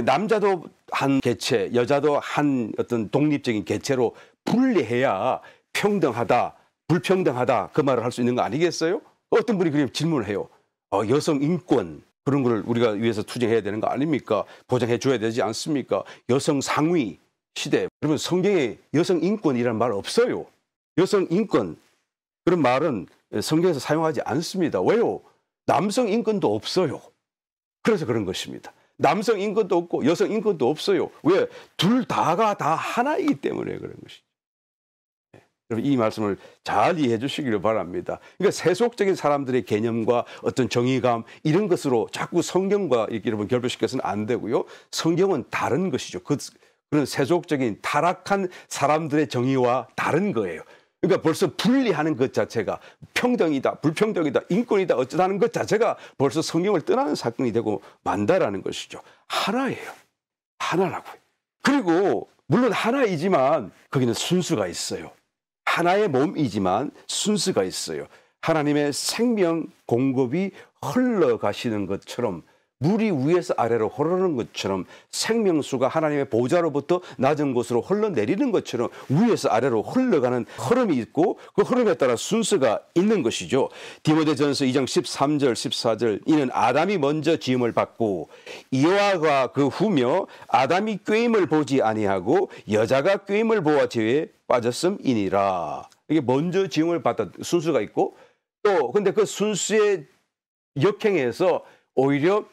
남자도 한 개체, 여자도 한 어떤 독립적인 개체로 분리해야 평등하다, 불평등하다 그 말을 할 수 있는 거 아니겠어요? 어떤 분이 그렇게 질문을 해요. 여성 인권 그런 거를 우리가 위해서 투쟁해야 되는 거 아닙니까? 보장해 줘야 되지 않습니까? 여성 상위 시대. 여러분 성경에 여성 인권이라는 말 없어요. 여성 인권 그런 말은 성경에서 사용하지 않습니다. 왜요? 남성 인권도 없어요. 그래서 그런 것입니다. 남성 인권도 없고 여성 인권도 없어요. 왜? 둘 다가 다 하나이기 때문에 그런 것이죠. 여러분 이 말씀을 잘 이해해 주시기를 바랍니다. 그러니까 세속적인 사람들의 개념과 어떤 정의감 이런 것으로 자꾸 성경과 이렇게 여러분 결부시켜서는 안 되고요. 성경은 다른 것이죠. 그런 세속적인 타락한 사람들의 정의와 다른 거예요. 그러니까 벌써 분리하는 것 자체가 평등이다, 불평등이다, 인권이다 어쩌다는 것 자체가 벌써 성경을 떠나는 사건이 되고 만다라는 것이죠. 하나예요. 하나라고요. 그리고 물론 하나이지만 거기는 순수가 있어요. 하나의 몸이지만 순수가 있어요. 하나님의 생명 공급이 흘러가시는 것처럼 물이 위에서 아래로 흐르는 것처럼 생명수가 하나님의 보좌로부터 낮은 곳으로 흘러내리는 것처럼 위에서 아래로 흘러가는 흐름이 있고 그 흐름에 따라 순서가 있는 것이죠. 디모데전서 2장 13절 14절 이는 아담이 먼저 지음을 받고 이와가 그 후며 아담이 꾀임을 보지 아니하고 여자가 꾀임을 보아 죄에 빠졌음이니라. 이게 먼저 지음을 받았 순수가 있고 또 근데 그 순수의 역행에서 오히려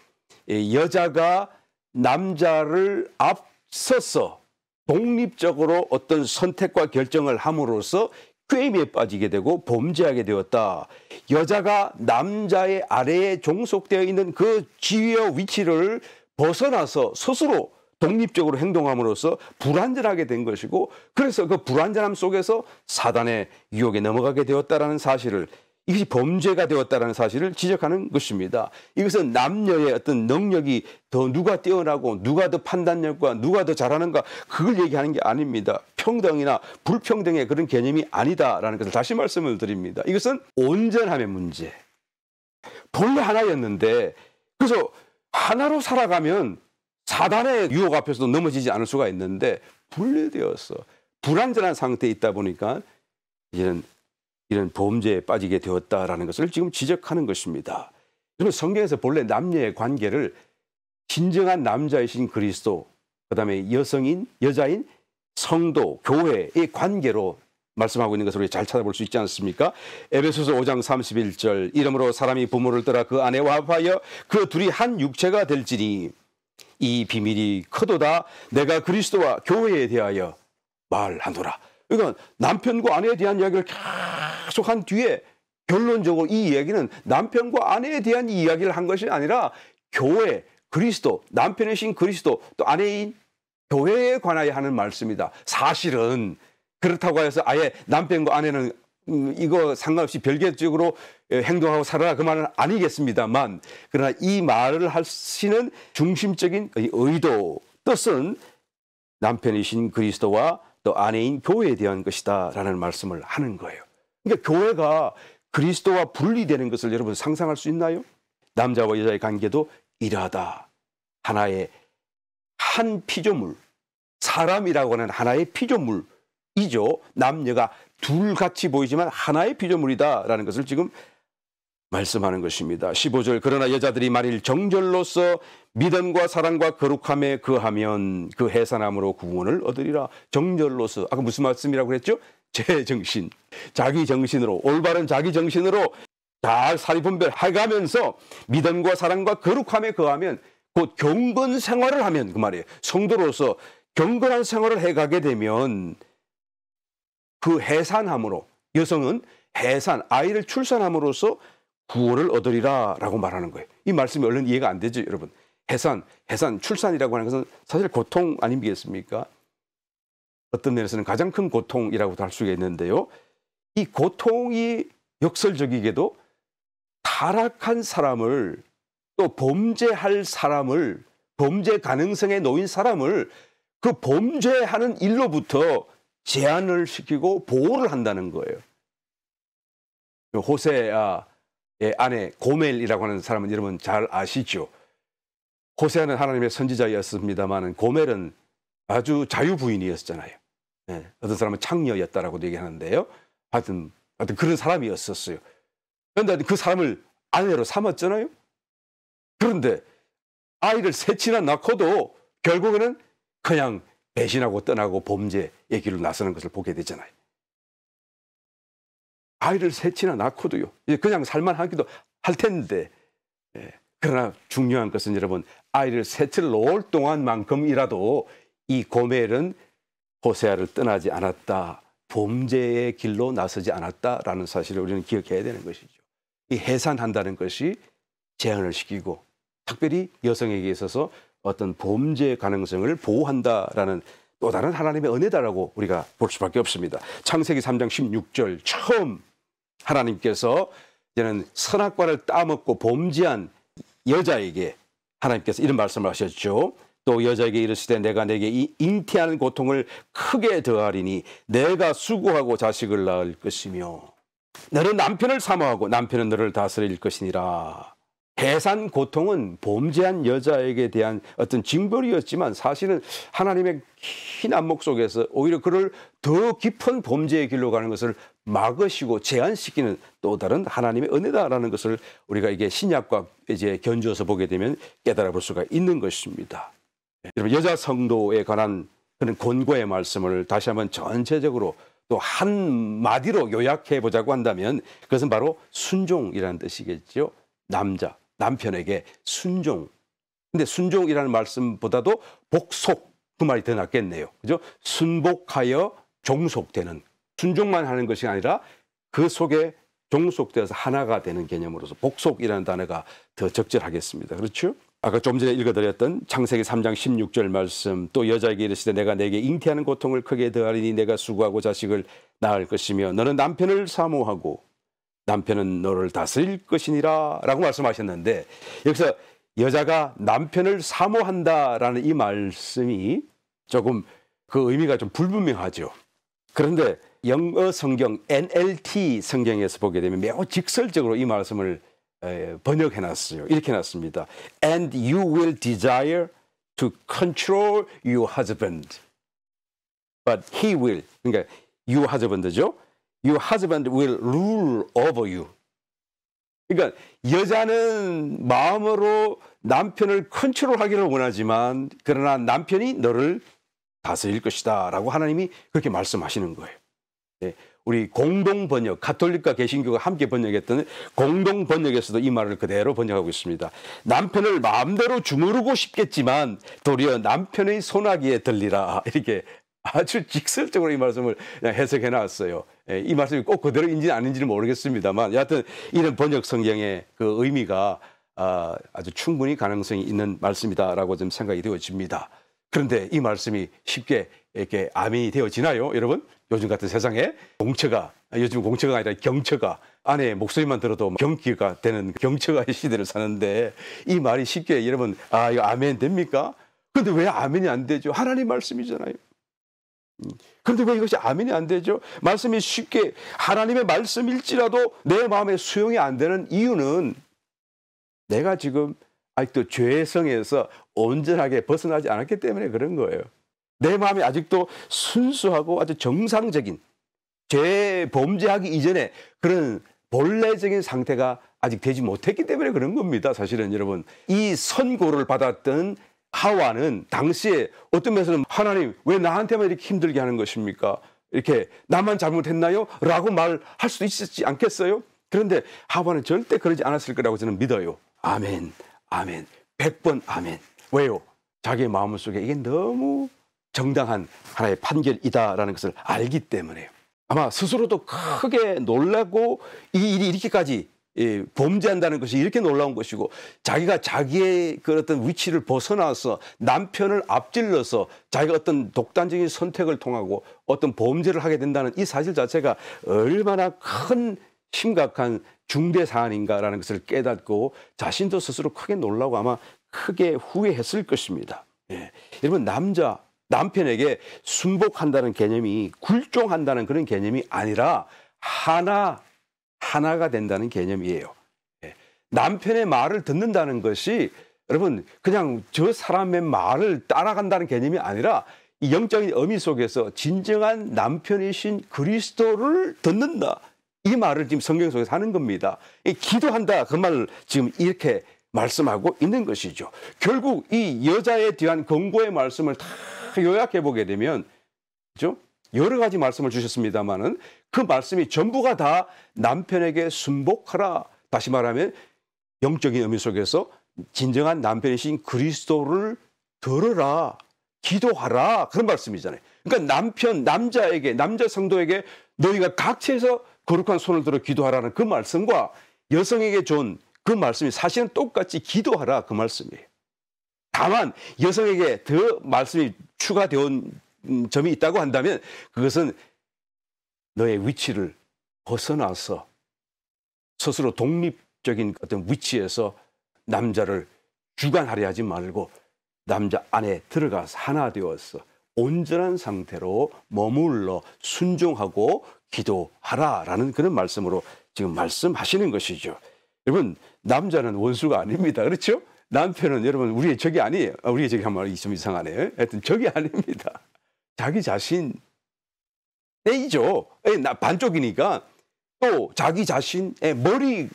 여자가 남자를 앞서서 독립적으로 어떤 선택과 결정을 함으로써 꾀임에 빠지게 되고 범죄하게 되었다. 여자가 남자의 아래에 종속되어 있는 그 지위와 위치를 벗어나서 스스로 독립적으로 행동함으로써 불완전하게 된 것이고 그래서 그 불완전함 속에서 사단의 유혹에 넘어가게 되었다는 사실을 이것이 범죄가 되었다는 사실을 지적하는 것입니다. 이것은 남녀의 어떤 능력이 더 누가 뛰어나고 누가 더 판단력과 누가 더 잘하는가 그걸 얘기하는 게 아닙니다. 평등이나 불평등의 그런 개념이 아니다라는 것을 다시 말씀을 드립니다. 이것은 온전함의 문제. 본래 하나였는데 그래서 하나로 살아가면 사단의 유혹 앞에서도 넘어지지 않을 수가 있는데 분리되어서 불완전한 상태에 있다 보니까 이제는 이런 범죄에 빠지게 되었다라는 것을 지금 지적하는 것입니다. 그리고 성경에서 본래 남녀의 관계를 진정한 남자이신 그리스도, 그다음에 여성인, 여자인 성도, 교회의 관계로 말씀하고 있는 것을 우리 잘 찾아볼 수 있지 않습니까? 에베소서 5장 31절 이러므로 사람이 부모를 떠나 그 아내와 합하여 그 둘이 한 육체가 될지니 이 비밀이 크도다 내가 그리스도와 교회에 대하여 말하노라. 그러니까 남편과 아내에 대한 이야기를 계속 한 뒤에 결론적으로 이 이야기는 남편과 아내에 대한 이야기를 한 것이 아니라 교회, 그리스도, 남편이신 그리스도 또 아내인 교회에 관하여 하는 말씀이다. 사실은 그렇다고 해서 아예 남편과 아내는 이거 상관없이 별개적으로 행동하고 살아라 그 말은 아니겠습니다만 그러나 이 말을 하시는 중심적인 의도, 뜻은 남편이신 그리스도와 또 아내인 교회에 대한 것이다 라는 말씀을 하는 거예요. 그러니까 교회가 그리스도와 분리되는 것을 여러분 상상할 수 있나요? 남자와 여자의 관계도 이러하다. 하나의 한 피조물, 사람이라고 하는 하나의 피조물이죠. 남녀가 둘같이 보이지만 하나의 피조물이다라는 것을 지금 말씀하는 것입니다. 15절 그러나 여자들이 만일 정절로서 믿음과 사랑과 거룩함에 거하면 그 해산함으로 구원을 얻으리라. 정절로서 아까 무슨 말씀이라고 그랬죠? 제정신, 자기 정신으로 올바른 자기 정신으로 잘 사리분별해가면서 믿음과 사랑과 거룩함에 거하면 곧 경건 생활을 하면 그 말이에요. 성도로서 경건한 생활을 해가게 되면 그 해산함으로 여성은 해산, 아이를 출산함으로써 구원을 얻으리라 라고 말하는 거예요. 이 말씀이 얼른 이해가 안 되죠, 여러분. 해산, 출산이라고 하는 것은 사실 고통 아니겠습니까? 어떤 면에서는 가장 큰 고통이라고도 할 수가 있는데요. 이 고통이 역설적이게도 타락한 사람을 또 범죄할 사람을 범죄 가능성에 놓인 사람을 그 범죄하는 일로부터 제한을 시키고 보호를 한다는 거예요. 호세아의 아내 고멜이라고 하는 사람은 여러분 잘 아시죠? 호세아는 하나님의 선지자였습니다만 고멜은 아주 자유부인이었잖아요. 네, 어떤 사람은 창녀였다라고도 얘기하는데요. 하여튼 그런 사람이었었어요. 그런데 그 사람을 아내로 삼았잖아요. 그런데 아이를 셋이나 낳고도 결국에는 그냥 배신하고 떠나고 범죄의 길로 나서는 것을 보게 되잖아요. 아이를 셋이나 낳고도요. 그냥 살만하기도 할 텐데. 그러나 중요한 것은 여러분, 아이를 셋을 놓을 동안만큼이라도 이 고멜은 호세아를 떠나지 않았다. 범죄의 길로 나서지 않았다라는 사실을 우리는 기억해야 되는 것이죠. 이 해산한다는 것이 제한을 시키고 특별히 여성에게 있어서 어떤 범죄 가능성을 보호한다라는 또 다른 하나님의 은혜다라고 우리가 볼 수밖에 없습니다. 창세기 3장 16절 처음 하나님께서 이제는 선악과를 따먹고 범죄한 여자에게 하나님께서 이런 말씀을 하셨죠. 또 여자에게 이르시되 내가 내게 이 잉태하는 고통을 크게 더하리니 내가 수고하고 자식을 낳을 것이며 너는 남편을 사모하고 남편은 너를 다스릴 것이니라. 해산 고통은 범죄한 여자에게 대한 어떤 징벌이었지만 사실은 하나님의 긴 안목 속에서 오히려 그를 더 깊은 범죄의 길로 가는 것을 막으시고 제한시키는 또 다른 하나님의 은혜다라는 것을 우리가 이게 신약과 이제 견주어서 보게 되면 깨달아 볼 수가 있는 것입니다. 여러분, 여자 성도에 관한 그런 권고의 말씀을 다시 한번 전체적으로 또 한마디로 요약해 보자고 한다면 그것은 바로 순종이라는 뜻이겠죠. 남편에게 순종. 근데 순종이라는 말씀보다도 복속, 그 말이 더 낫겠네요. 그죠? 순복하여 종속되는. 순종만 하는 것이 아니라 그 속에 종속되어서 하나가 되는 개념으로서 복속이라는 단어가 더 적절하겠습니다. 그렇죠? 아까 좀 전에 읽어드렸던 창세기 3장 16절 말씀, 또 여자에게 이르시되 내가 내게 잉태하는 고통을 크게 더하리니 내가 수고하고 자식을 낳을 것이며 너는 남편을 사모하고 남편은 너를 다스릴 것이니라 라고 말씀하셨는데 여기서 여자가 남편을 사모한다라는 이 말씀이 조금 그 의미가 좀 불분명하죠. 그런데 영어 성경 NLT 성경에서 보게 되면 매우 직설적으로 이 말씀을 번역해놨어요. 이렇게 해놨습니다. And you will desire to control your husband. But he will. 그러니까 your husband죠. Your husband will rule over you. 그러니까 여자는 마음으로 남편을 컨트롤하기를 원하지만 그러나 남편이 너를 다스릴 것이다 라고 하나님이 그렇게 말씀하시는 거예요. 네. 우리 공동번역, 가톨릭과 개신교가 함께 번역했던 공동번역에서도 이 말을 그대로 번역하고 있습니다. 남편을 마음대로 주무르고 싶겠지만 도리어 남편의 손아귀에 들리라. 이렇게 아주 직설적으로 이 말씀을 해석해 놨어요. 이 말씀이 꼭 그대로인지는 아닌지는 모르겠습니다만 여하튼 이런 번역 성경의 그 의미가 아주 충분히 가능성이 있는 말씀이다라고 좀 생각이 되어집니다. 그런데 이 말씀이 쉽게 이렇게 아멘이 되어지나요, 여러분? 요즘 같은 세상에 요즘 공처가 아니라 경처가 아내의 목소리만 들어도 경기가 되는 경처가의 시대를 사는데 이 말이 쉽게 여러분 이거 아멘 됩니까? 그런데 왜 아멘이 안 되죠? 하나님 말씀이잖아요. 그런데 왜 이것이 아멘이 안 되죠? 말씀이 쉽게 하나님의 말씀일지라도 내 마음에 수용이 안 되는 이유는 내가 지금 아직도 죄성에서 온전하게 벗어나지 않았기 때문에 그런 거예요. 내 마음이 아직도 순수하고 아주 정상적인 죄 범죄하기 이전에 그런 본래적인 상태가 아직 되지 못했기 때문에 그런 겁니다. 사실은 여러분 이 선고를 받았던 하와는 당시에 어떤 면에서는 하나님 왜 나한테만 이렇게 힘들게 하는 것입니까? 이렇게 나만 잘못했나요? 라고 말할 수도 있었지 않겠어요? 그런데 하와는 절대 그러지 않았을 거라고 저는 믿어요. 아멘, 아멘, 100번 아멘. 왜요? 자기의 마음속에 이게 너무 정당한 하나의 판결이다라는 것을 알기 때문에요. 아마 스스로도 크게 놀라고 이 일이 이렇게까지 범죄한다는 것이 이렇게 놀라운 것이고 자기가 자기의 그 어떤 위치를 벗어나서 남편을 앞질러서 자기가 어떤 독단적인 선택을 통하고 어떤 범죄를 하게 된다는 이 사실 자체가 얼마나 큰 심각한 중대 사안인가라는 것을 깨닫고 자신도 스스로 크게 놀라고 아마 크게 후회했을 것입니다. 예. 여러분, 남편에게 순복한다는 개념이 굴종한다는 그런 개념이 아니라 하나가 된다는 개념이에요. 예. 남편의 말을 듣는다는 것이 여러분 그냥 저 사람의 말을 따라간다는 개념이 아니라 이 영적인 의미 속에서 진정한 남편이신 그리스도를 듣는다. 이 말을 지금 성경 속에서 하는 겁니다. 기도한다 그 말을 지금 이렇게 말씀하고 있는 것이죠. 결국 이 여자에 대한 권고의 말씀을 다 요약해 보게 되면, 그죠? 여러 가지 말씀을 주셨습니다만은 그 말씀이 전부가 다 남편에게 순복하라. 다시 말하면 영적인 의미 속에서 진정한 남편이신 그리스도를 들으라, 기도하라 그런 말씀이잖아요. 그러니까 남자 성도에게 너희가 각처에서 거룩한 손을 들어 기도하라는 그 말씀과 여성에게 준 그 말씀이 사실은 똑같이 기도하라 그 말씀이에요. 다만 여성에게 더 말씀이 추가되온 점이 있다고 한다면 그것은 너의 위치를 벗어나서 스스로 독립적인 어떤 위치에서 남자를 주관하려 하지 말고 남자 안에 들어가서 하나 되어서 온전한 상태로 머물러 순종하고 기도하라라는 그런 말씀으로 지금 말씀하시는 것이죠. 여러분, 남자는 원수가 아닙니다. 그렇죠? 남편은 여러분 우리의 적이 아니에요. 우리의 적이 한 말이 좀 이상하네요. 하여튼 적이 아닙니다. 자기 자신이죠. 반쪽이니까 또 자기 자신의 머리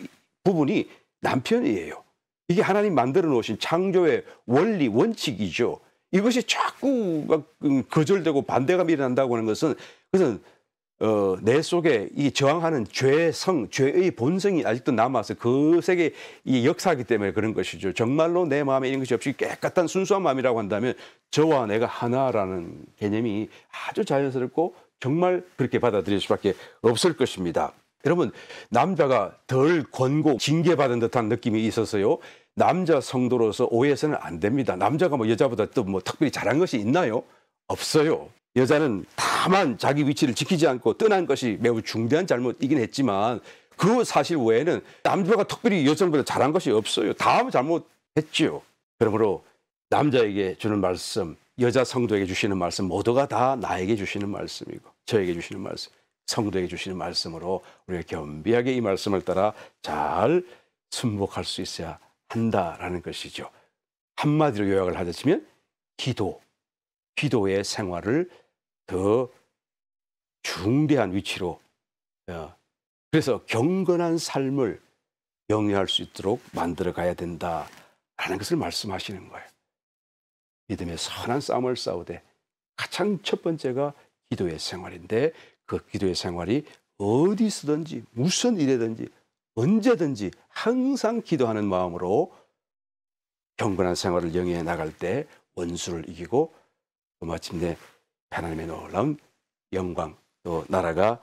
부분이 남편이에요. 이게 하나님 만들어 놓으신 창조의 원리, 원칙이죠. 이것이 자꾸 거절되고 반대가 일어난다고 하는 것은 그것은 내 속에 이 저항하는 죄의 본성이 아직도 남아서 그 세계 이 역사이기 때문에 그런 것이죠. 정말로 내 마음에 이런 것이 없이 깨끗한 순수한 마음이라고 한다면 저와 내가 하나라는 개념이 아주 자연스럽고 정말 그렇게 받아들일 수밖에 없을 것입니다. 여러분, 남자가 덜 권고 징계받은 듯한 느낌이 있어서요. 남자 성도로서 오해해서는 안 됩니다. 남자가 뭐 여자보다 또 뭐 특별히 잘한 것이 있나요? 없어요. 여자는 다만 자기 위치를 지키지 않고 떠난 것이 매우 중대한 잘못이긴 했지만 그 사실 외에는 남자가 특별히 여성보다 잘한 것이 없어요. 다 잘못했죠. 그러므로 남자에게 주는 말씀, 여자 성도에게 주시는 말씀 모두가 다 나에게 주시는 말씀이고 저에게 주시는 말씀, 성도에게 주시는 말씀으로 우리가 겸비하게 이 말씀을 따라 잘 순복할 수 있어야 한다라는 것이죠. 한마디로 요약을 하자면 기도의 생활을 더 중대한 위치로 그래서 경건한 삶을 영위할 수 있도록 만들어 가야 된다라는 것을 말씀하시는 거예요. 믿음의 선한 싸움을 싸우되 가장 첫 번째가 기도의 생활인데 그 기도의 생활이 어디서든지 무슨 일에든지 언제든지 항상 기도하는 마음으로 경건한 생활을 영위해 나갈 때 원수를 이기고 또 마침내 하나님의 놀라운 영광 또 나라가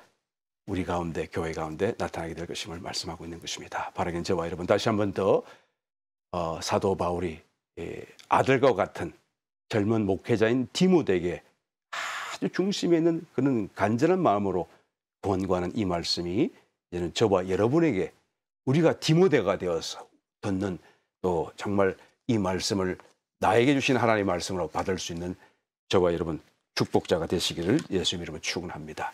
우리 가운데 교회 가운데 나타나게 될 것임을 말씀하고 있는 것입니다. 바라긴 저와 여러분 다시 한 번 더 사도 바울이 아들과 같은 젊은 목회자인 디모데에게 아주 중심에 있는 그런 간절한 마음으로 권고하는 이 말씀이 이제는 저와 여러분에게 우리가 디모데가 되어서 듣는 또 정말 이 말씀을 나에게 주신 하나님의 말씀으로 받을 수 있는 저와 여러분 축복자가 되시기를 예수님 이름으로 축원합니다.